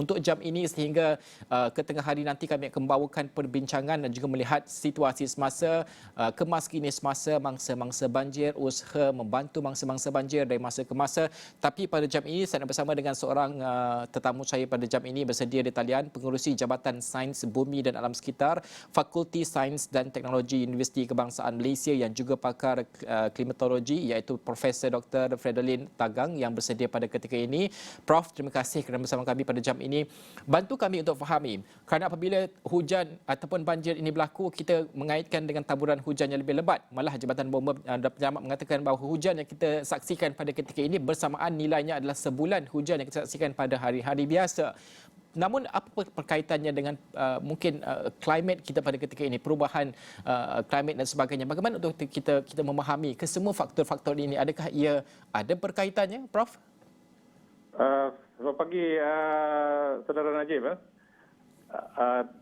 Untuk jam ini sehingga ke tengah hari nanti kami akan membawakan perbincangan dan juga melihat situasi semasa, kemas kini semasa mangsa-mangsa banjir, usaha membantu mangsa-mangsa banjir dari masa ke masa. Tapi pada jam ini saya nak bersama dengan seorang tetamu saya pada jam ini bersedia di talian, pengerusi Jabatan Sains Bumi dan Alam Sekitar, Fakulti Sains dan Teknologi Universiti Kebangsaan Malaysia yang juga pakar klimatologi iaitu Profesor Dr. Fredelin Tagang yang bersedia pada ketika ini. Prof, terima kasih kerana bersama kami pada jam ini. Bantu kami untuk fahami, kerana apabila hujan ataupun banjir ini berlaku, kita mengaitkan dengan taburan hujan yang lebih lebat. Malah Jabatan Bomba dan Penyamak mengatakan bahawa hujan yang kita saksikan pada ketika ini bersamaan nilainya adalah sebulan hujan yang kita saksikan pada hari-hari biasa. Namun apa perkaitannya dengan mungkin climate kita pada ketika ini, perubahan climate dan sebagainya? Bagaimana untuk kita memahami kesemua faktor-faktor ini? Adakah ia ada perkaitannya, Prof? Selamat pagi, Saudara Najib.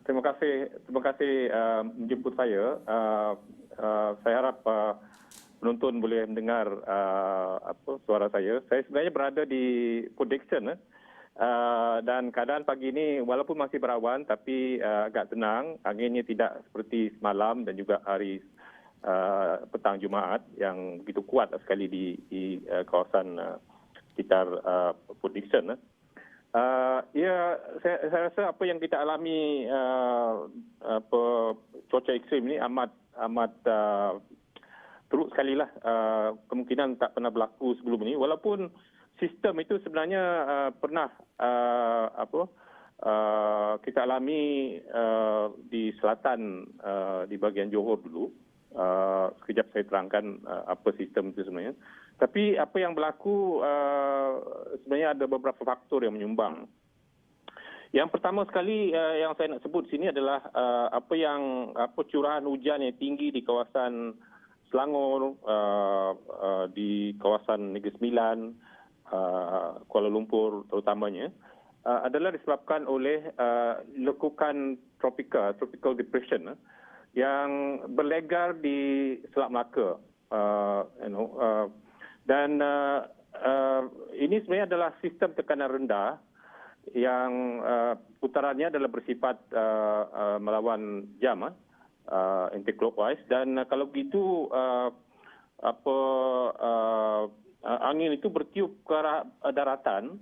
Terima kasih menjemput saya. Saya harap penonton boleh mendengar suara saya. Saya sebenarnya berada di Port Dickson, dan keadaan pagi ini walaupun masih berawan tapi agak tenang. Anginnya tidak seperti semalam dan juga hari petang Jumaat yang begitu kuat sekali di kawasan sekitar Port Dickson. Ya, saya rasa apa yang kita alami cuaca ekstrim ini amat teruk sekali lah. Kemungkinan tak pernah berlaku sebelum ini. Walaupun sistem itu sebenarnya pernah kita alami di selatan, di bahagian Johor dulu. Sekejap saya terangkan apa sistem itu sebenarnya. Tapi apa yang berlaku sebenarnya ada beberapa faktor yang menyumbang. Yang pertama sekali yang saya nak sebut sini adalah curahan hujan yang tinggi di kawasan Selangor, di kawasan Negeri Sembilan, Kuala Lumpur terutamanya, adalah disebabkan oleh lekukan tropical depression yang berlegar di Selat Melaka. Dan ini sebenarnya adalah sistem tekanan rendah yang putarannya adalah bersifat melawan jam, anti-clockwise. Dan kalau begitu angin itu bertiup ke arah daratan,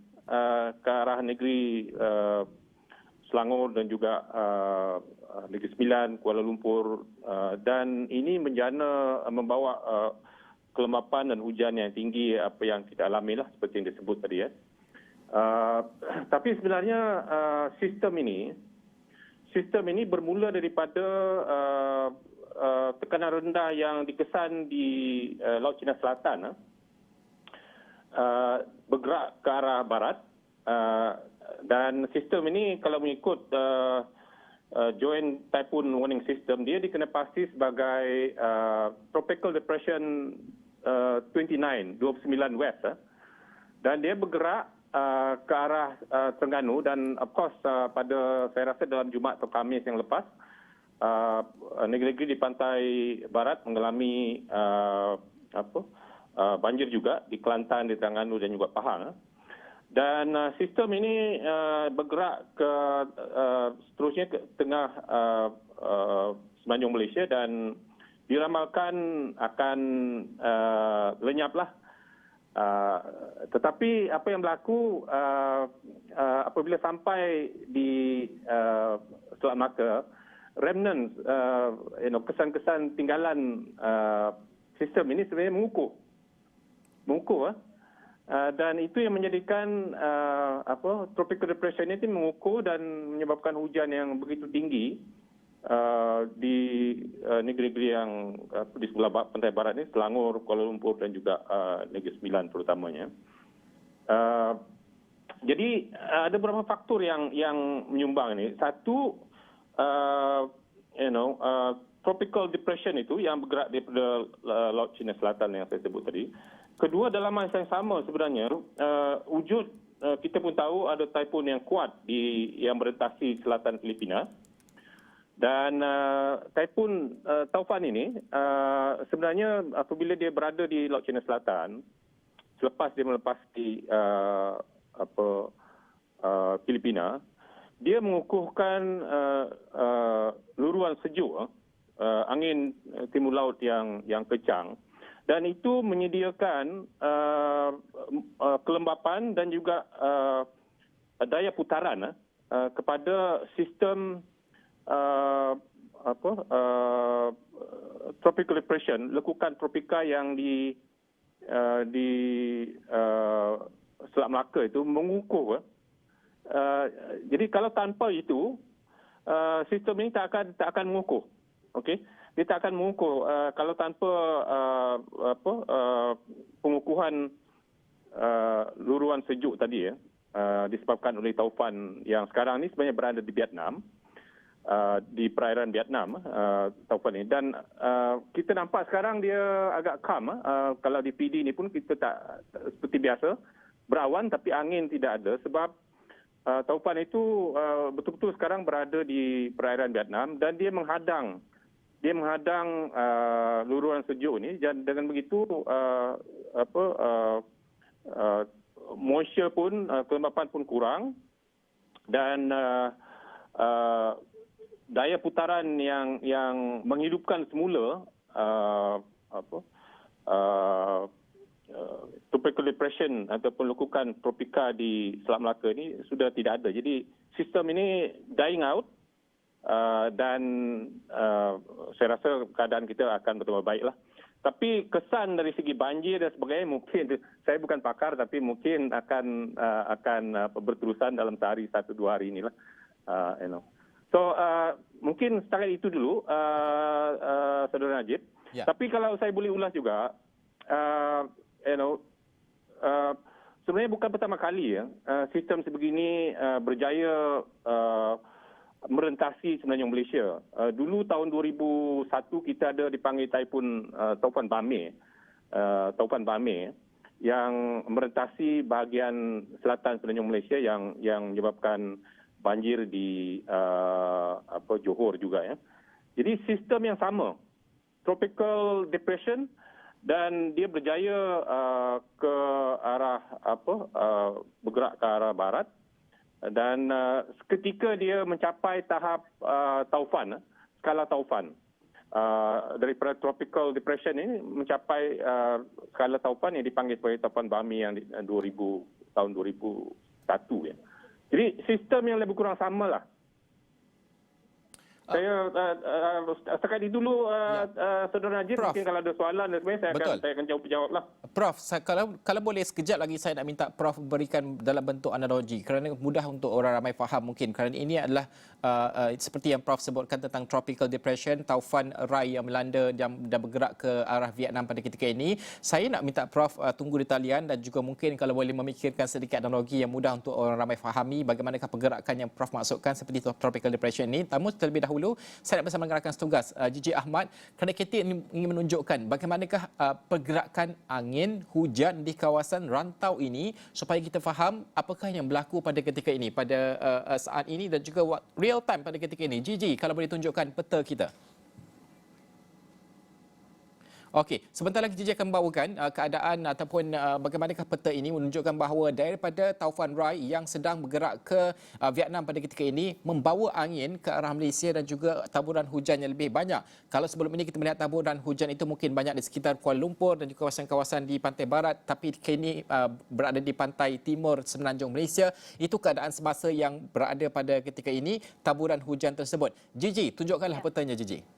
ke arah negeri Selangor dan juga Negeri Sembilan, Kuala Lumpur, dan ini membawa kelembapan dan hujan yang tinggi apa yang kita alami lah seperti yang disebut tadi ya. Tapi sebenarnya sistem ini bermula daripada tekanan rendah yang dikesan di Laut Cina Selatan, bergerak ke arah barat, dan sistem ini kalau mengikut Joint Typhoon Warning System, dia dikenali sebagai Tropical Depression 29 West, dan dia bergerak ke arah Terengganu. Dan of course saya rasa dalam Jumaat atau Khamis yang lepas, negeri-negeri di pantai barat mengalami banjir juga di Kelantan, di Terengganu dan juga Pahang. Dan sistem ini bergerak seterusnya ke tengah semenanjung Malaysia dan diramalkan akan lenyaplah. Tetapi apa yang berlaku apabila sampai di Selat Melaka, remnants, kesan-kesan tinggalan sistem ini sebenarnya mengukuh. Dan itu yang menjadikan tropical depression ini mengukuh dan menyebabkan hujan yang begitu tinggi di negeri-negeri yang di sebelah pantai barat ini, Selangor, Kuala Lumpur dan juga Negeri Sembilan terutamanya. Jadi ada beberapa faktor yang menyumbang ini. Satu, tropical depression itu yang bergerak daripada Laut Cina Selatan yang saya sebut tadi. Kedua, dalam masa yang sama sebenarnya wujud kita pun tahu ada taifun yang kuat yang merentasi selatan Filipina. Dan Taifun Taufan ini sebenarnya apabila dia berada di Laut Cina Selatan, selepas dia melepasi Filipina, dia mengukuhkan luruan sejuk, angin timur laut yang kencang, dan itu menyediakan kelembapan dan juga daya putaran kepada sistem tropical depression, lekukan tropika yang di Selat Melaka itu mengukuh. Jadi kalau tanpa itu, sistem ini tak akan mengukuh. Okey, dia tak akan mengukuh kalau tanpa pengukuhan luruan sejuk tadi disebabkan oleh taufan yang sekarang ni sebenarnya berada di Vietnam, di perairan Vietnam, taufan ini. Dan kita nampak sekarang dia agak calm. Kalau di PD ni pun kita tak seperti biasa berawan tapi angin tidak ada sebab taufan itu betul-betul sekarang berada di perairan Vietnam dan dia menghadang luruan sejuk ni, dan dengan begitu moisture pun, kelembapan pun kurang, dan daya putaran yang menghidupkan semula tropical depression ataupun lekukan tropika di Selat Melaka ini sudah tidak ada. Jadi sistem ini dying out. Dan saya rasa keadaan kita akan betul-betul baiklah. Tapi kesan dari segi banjir dan sebagainya mungkin, saya bukan pakar tapi mungkin akan berterusan dalam sehari 1-2 hari inilah. So mungkin setakat itu dulu, Saudara Najib. Ya. Tapi kalau saya boleh ulas juga, sebenarnya bukan pertama kali sistem sebegini berjaya merentasi semenanjung Malaysia. Dulu tahun 2001 kita ada dipanggil taufan Bame yang merentasi bahagian selatan semenanjung Malaysia yang menyebabkan banjir di Johor juga ya. Jadi sistem yang sama, tropical depression, dan dia berjaya ke arah bergerak ke arah barat. Dan ketika dia mencapai tahap taufan, skala taufan, daripada tropical depression ini mencapai skala taufan yang dipanggil sebagai taufan Bami yang tahun 2001 ya. Jadi sistem yang lebih kurang sama lah. Saya setakat itu dulu, Saudara Najib. Mungkin kalau ada soalan dan sebagainya, saya akan jawab lah. Prof, kalau boleh sekejap lagi saya nak minta Prof berikan dalam bentuk analogi kerana mudah untuk orang ramai faham mungkin, kerana ini adalah seperti yang Prof sebutkan tentang tropical depression, taufan Rai yang melanda dan bergerak ke arah Vietnam pada ketika ini. Saya nak minta Prof tunggu di talian dan juga mungkin kalau boleh memikirkan sedikit analogi yang mudah untuk orang ramai fahami bagaimanakah pergerakan yang Prof maksudkan seperti tropical depression ini. Namun terlebih dahulu saya nak bersama dengan rakan setugas JJ Ahmad kerana kita ingin menunjukkan bagaimanakah pergerakan angin, hujan di kawasan rantau ini supaya kita faham apakah yang berlaku pada ketika ini, pada saat ini dan juga real time pada ketika ini. JJ, kalau boleh tunjukkan peta kita. Okey, sebentar lagi JJ akan membawakan keadaan ataupun bagaimanakah peta ini menunjukkan bahawa daripada taufan Rai yang sedang bergerak ke Vietnam pada ketika ini membawa angin ke arah Malaysia dan juga taburan hujan yang lebih banyak. Kalau sebelum ini kita melihat taburan hujan itu mungkin banyak di sekitar Kuala Lumpur dan juga kawasan-kawasan di pantai barat, tapi kini berada di pantai timur semenanjung Malaysia. Itu keadaan semasa yang berada pada ketika ini taburan hujan tersebut. JJ, tunjukkanlah petanya JJ.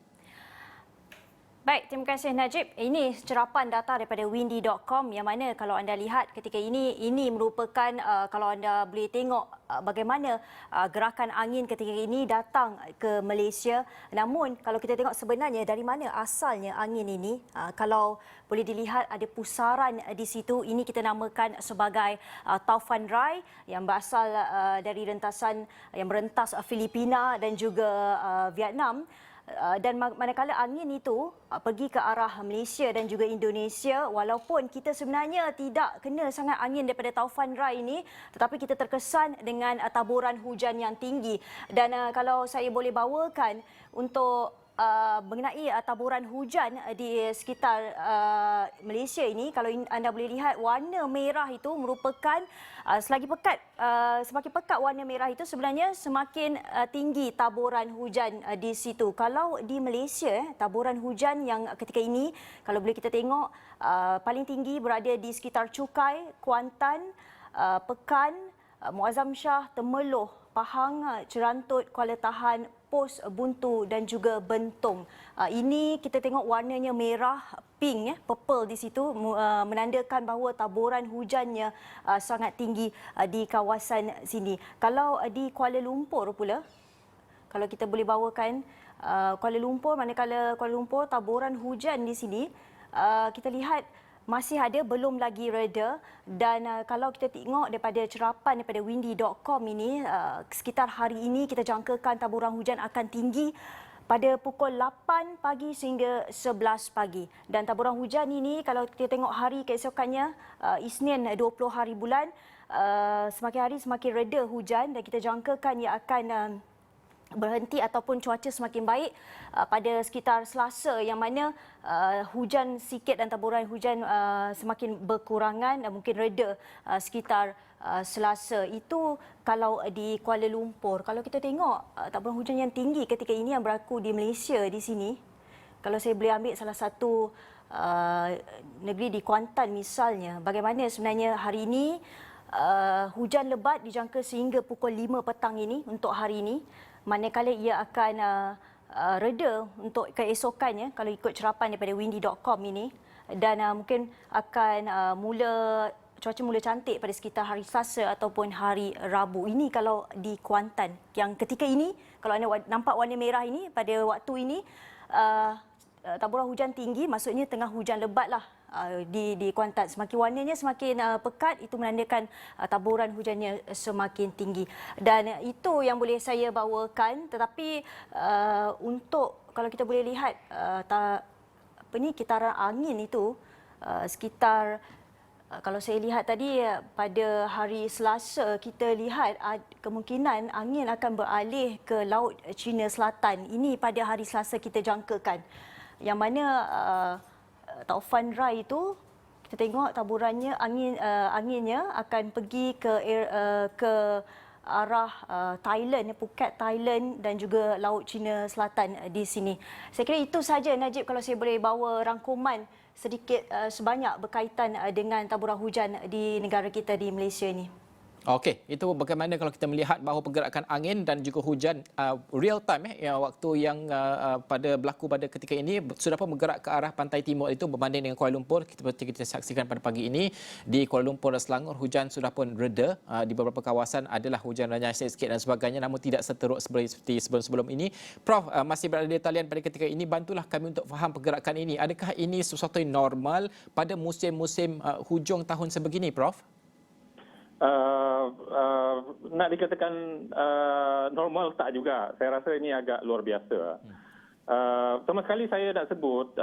Baik, terima kasih Najib. Ini serapan data daripada windy.com yang mana kalau anda lihat ketika ini merupakan kalau anda boleh tengok bagaimana gerakan angin ketika ini datang ke Malaysia. Namun kalau kita tengok sebenarnya dari mana asalnya angin ini, kalau boleh dilihat ada pusaran di situ, ini kita namakan sebagai taufan Rai yang berasal dari rentasan yang merentas Filipina dan juga Vietnam. Dan manakala angin itu pergi ke arah Malaysia dan juga Indonesia, walaupun kita sebenarnya tidak kena sangat angin daripada taufan Rai ini, tetapi kita terkesan dengan taburan hujan yang tinggi. Dan kalau saya boleh bawakan untuk mengenai taburan hujan di sekitar Malaysia ini. Kalau anda boleh lihat, warna merah itu merupakan semakin pekat warna merah itu sebenarnya semakin tinggi taburan hujan di situ. Kalau di Malaysia, taburan hujan yang ketika ini kalau boleh kita tengok paling tinggi berada di sekitar Cukai, Kuantan, Pekan, Muazzam Shah, Temerloh, Pahang, Cerantut, Kuala Tahan, Pos, Buntu dan juga Bentong. Ini kita tengok warnanya merah, pink, purple di situ menandakan bahawa taburan hujannya sangat tinggi di kawasan sini. Kalau di Kuala Lumpur pula, kalau kita boleh bawakan Kuala Lumpur, manakala Kuala Lumpur taburan hujan di sini kita lihat masih ada, belum lagi reda. Dan kalau kita tengok daripada cerapan daripada windy.com ini, sekitar hari ini kita jangkakan taburan hujan akan tinggi pada pukul 8 pagi sehingga 11 pagi. Dan taburan hujan ini kalau kita tengok hari keesokannya, Isnin 20 hari bulan, semakin hari semakin reda hujan dan kita jangkakan ia akan berhenti ataupun cuaca semakin baik pada sekitar Selasa, yang mana hujan sikit dan taburan hujan semakin berkurangan dan mungkin reda sekitar Selasa. Itu kalau di Kuala Lumpur. Kalau kita tengok taburan hujan yang tinggi ketika ini yang berlaku di Malaysia di sini, kalau saya boleh ambil salah satu negeri di Kuantan misalnya, bagaimana sebenarnya hari ini hujan lebat dijangka sehingga pukul 5 petang ini untuk hari ini. Manakala ia akan reda untuk keesokannya kalau ikut cerapan daripada windy.com ini, dan mungkin akan cuaca mula cantik pada sekitar hari Selasa ataupun hari Rabu. Ini kalau di Kuantan, yang ketika ini kalau anda nampak warna merah ini pada waktu ini taburan hujan tinggi, maksudnya tengah hujan lebat lah di Kuantan. Semakin warnanya semakin pekat, itu menandakan taburan hujannya semakin tinggi. Dan itu yang boleh saya bawakan. Tetapi untuk kalau kita boleh lihat kitaran angin itu sekitar, kalau saya lihat tadi pada hari Selasa, kita lihat kemungkinan angin akan beralih ke Laut Cina Selatan. Ini pada hari Selasa kita jangkakan. Yang mana Taufan Rai itu kita tengok taburannya, anginnya akan pergi ke arah Thailand, Phuket, Thailand dan juga Laut Cina Selatan di sini. Saya kira itu saja, Najib, kalau saya boleh bawa rangkuman sedikit sebanyak berkaitan dengan taburan hujan di negara kita di Malaysia ini. Okey, itu bagaimana kalau kita melihat bahawa pergerakan angin dan juga hujan real time waktu yang berlaku pada ketika ini sudah pun bergerak ke arah pantai timur itu berbanding dengan Kuala Lumpur. Seperti kita saksikan pada pagi ini di Kuala Lumpur dan Selangor, hujan sudah pun reda. Di beberapa kawasan adalah hujan renyah sikit dan sebagainya, namun tidak seteruk seperti sebelum-sebelum ini. Prof, masih berada di talian pada ketika ini, bantulah kami untuk faham pergerakan ini. Adakah ini sesuatu yang normal pada musim-musim hujung tahun sebegini, Prof? Nak dikatakan normal tak juga. Saya rasa ini agak luar biasa. Sama sekali saya nak sebut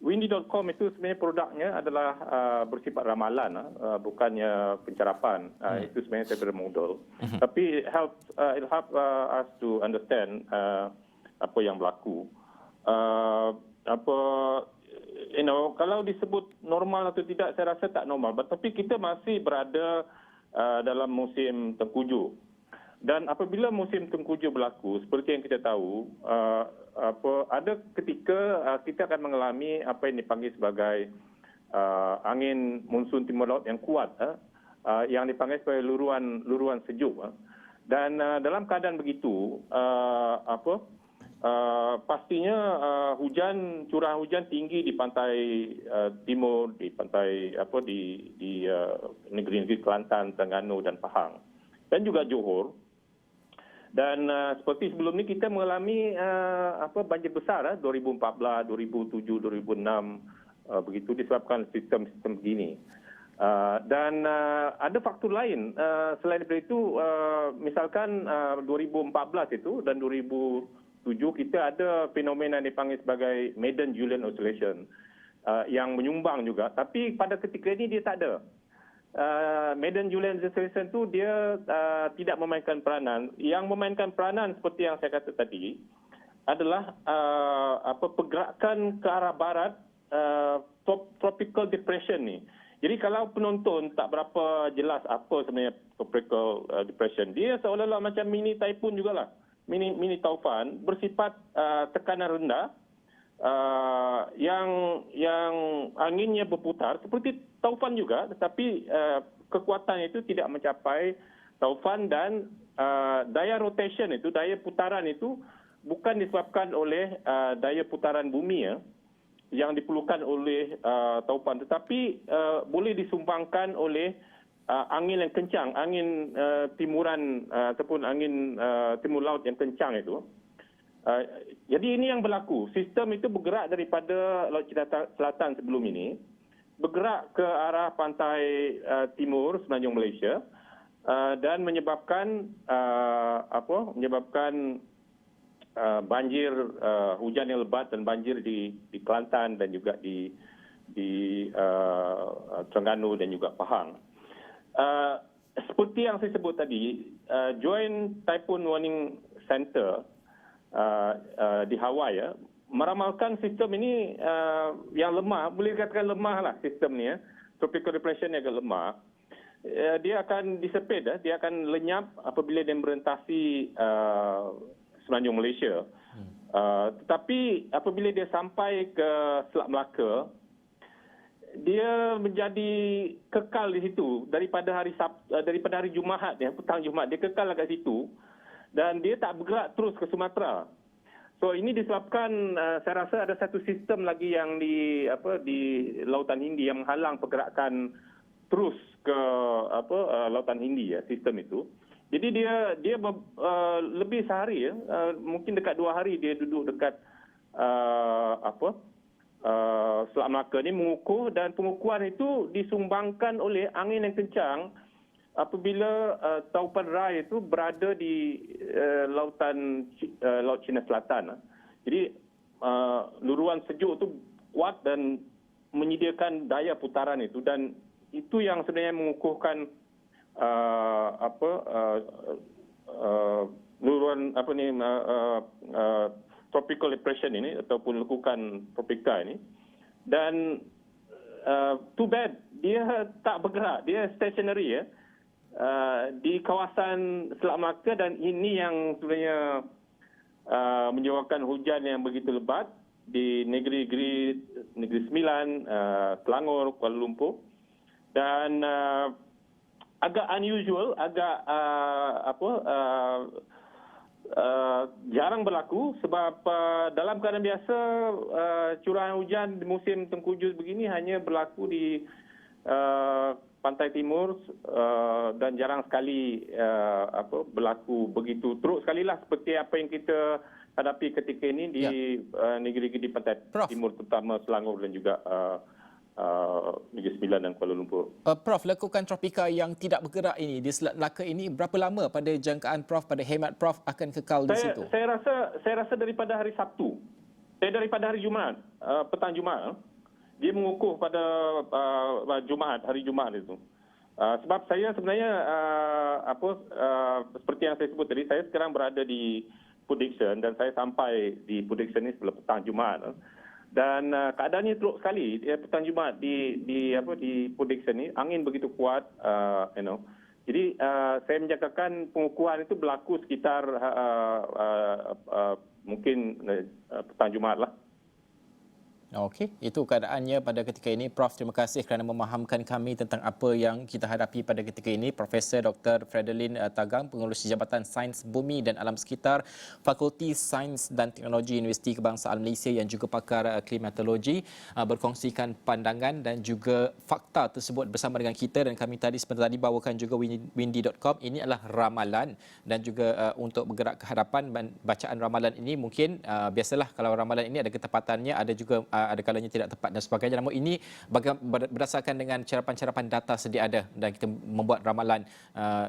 windy.com itu sebenarnya produknya adalah bersifat ramalan, bukannya pencerapan. Itu sebenarnya saya bermodal. Tapi it help us to understand apa yang berlaku. Kalau disebut normal atau tidak, saya rasa tak normal. Tapi kita masih berada dalam musim tengkujuh. Dan apabila musim tengkujuh berlaku, seperti yang kita tahu, ada ketika kita akan mengalami apa yang dipanggil sebagai angin monsun timur laut yang kuat, yang dipanggil sebagai luruan sejuk. Dan dalam keadaan begitu, pastinya curah hujan tinggi di pantai timur, di pantai di negeri-negeri Kelantan, Terengganu dan Pahang, dan juga Johor. Dan seperti sebelum ini kita mengalami banjir besar 2014, 2007, 2006 begitu disebabkan sistem-sistem begini. Dan ada faktor lain selain daripada itu, misalkan 2014 itu dan 2007 kita ada fenomena yang dipanggil sebagai Madden-Julian Oscillation yang menyumbang juga, tapi pada ketika ini dia tak ada. Maiden Julian legislation tu dia tidak memainkan peranan. Yang memainkan peranan seperti yang saya kata tadi adalah pergerakan ke arah barat tropical depression ni. Jadi kalau penonton tak berapa jelas apa sebenarnya tropical depression, dia seolah-olah macam mini typhoon jugalah. Mini taufan bersifat tekanan rendah yang anginnya berputar seperti taufan juga, tetapi kekuatannya itu tidak mencapai taufan dan daya rotation itu, daya putaran itu bukan disebabkan oleh daya putaran bumi yang diperlukan oleh taufan, tetapi boleh disumbangkan oleh angin yang kencang, angin timuran ataupun angin timur laut yang kencang itu. Jadi ini yang berlaku. Sistem itu bergerak daripada Laut Cina Selatan sebelum ini, bergerak ke arah pantai timur semenanjung Malaysia dan menyebabkan banjir, hujan yang lebat dan banjir di Kelantan dan juga di Terengganu dan juga Pahang. Seperti yang saya sebut tadi, Joint Typhoon Warning Center di Hawaii meramalkan sistem ini yang lemah, boleh dikatakan lemah lah sistem ni. Tropical depression yang agak lemah. Dia akan disepit, dia akan lenyap apabila dia merentasi semenanjung Malaysia. Tetapi apabila dia sampai ke Selat Melaka, dia menjadi kekal di situ daripada hari Jumaat, petang Jumaat dia kekal dekat situ dan dia tak bergerak terus ke Sumatera. So ini disebabkan saya rasa ada satu sistem lagi yang di Lautan Hindi yang menghalang pergerakan terus ke Lautan Hindi sistem itu. Jadi dia lebih sehari mungkin dekat 2 hari dia duduk dekat Selat Melaka ni mengukuh, dan pengukuhan itu disumbangkan oleh angin yang kencang apabila taupan Rai itu berada di Laut Cina Selatan. Jadi luruan sejuk itu kuat dan menyediakan daya putaran itu, dan itu yang sebenarnya mengukuhkan luruan tropical depression ini ataupun lekukan tropika ini. Dan too bad dia tak bergerak, dia stationary di kawasan Selat Melaka, dan ini yang sebenarnya menyebabkan hujan yang begitu lebat di Negeri Sembilan, Selangor, Kuala Lumpur, dan agak unusual, agak jarang berlaku sebab dalam keadaan biasa curahan hujan di musim tengkujuh begini hanya berlaku di pantai timur dan jarang sekali berlaku begitu teruk sekali lah seperti apa yang kita hadapi ketika ini di negeri-negeri di pantai timur, terutama Selangor dan juga Negeri Sembilan dan Kuala Lumpur. Prof, lekukan tropika yang tidak bergerak ini di Selat Melaka ini berapa lama pada jangkaan Prof, pada hemat Prof akan kekal di situ? Saya rasa daripada hari Sabtu. Daripada hari Jumaat, petang Jumaat, dia mengukuh pada hari Jumaat itu. Sebab saya sebenarnya seperti yang saya sebut tadi, saya sekarang berada di Port Dickson dan saya sampai di Port Dickson ini sebelah petang Jumaat. Dan keadaannya teruk sekali petang Jumaat di Port Dickson ni, angin begitu kuat, Jadi saya menjangkakan pengukuhan itu berlaku sekitar mungkin petang Jumaat lah. Okey, itu keadaannya pada ketika ini. Prof, terima kasih kerana memahamkan kami tentang apa yang kita hadapi pada ketika ini. Profesor Dr. Fredelyn Tagang, Pengerusi Jabatan Sains Bumi dan Alam Sekitar, Fakulti Sains dan Teknologi Universiti Kebangsaan Malaysia yang juga pakar klimatologi, berkongsikan pandangan dan juga fakta tersebut bersama dengan kita, dan kami sebentar tadi bawakan juga windy.com. Ini adalah ramalan dan juga untuk bergerak ke hadapan. Bacaan ramalan ini mungkin biasalah kalau ramalan ini ada ketepatannya, ada juga ada kalanya tidak tepat dan sebagainya. Namun ini berdasarkan dengan carapan-carapan data sedia ada, dan kita membuat ramalan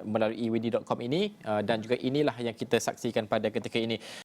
melalui windy.com ini, dan juga inilah yang kita saksikan pada ketika ini.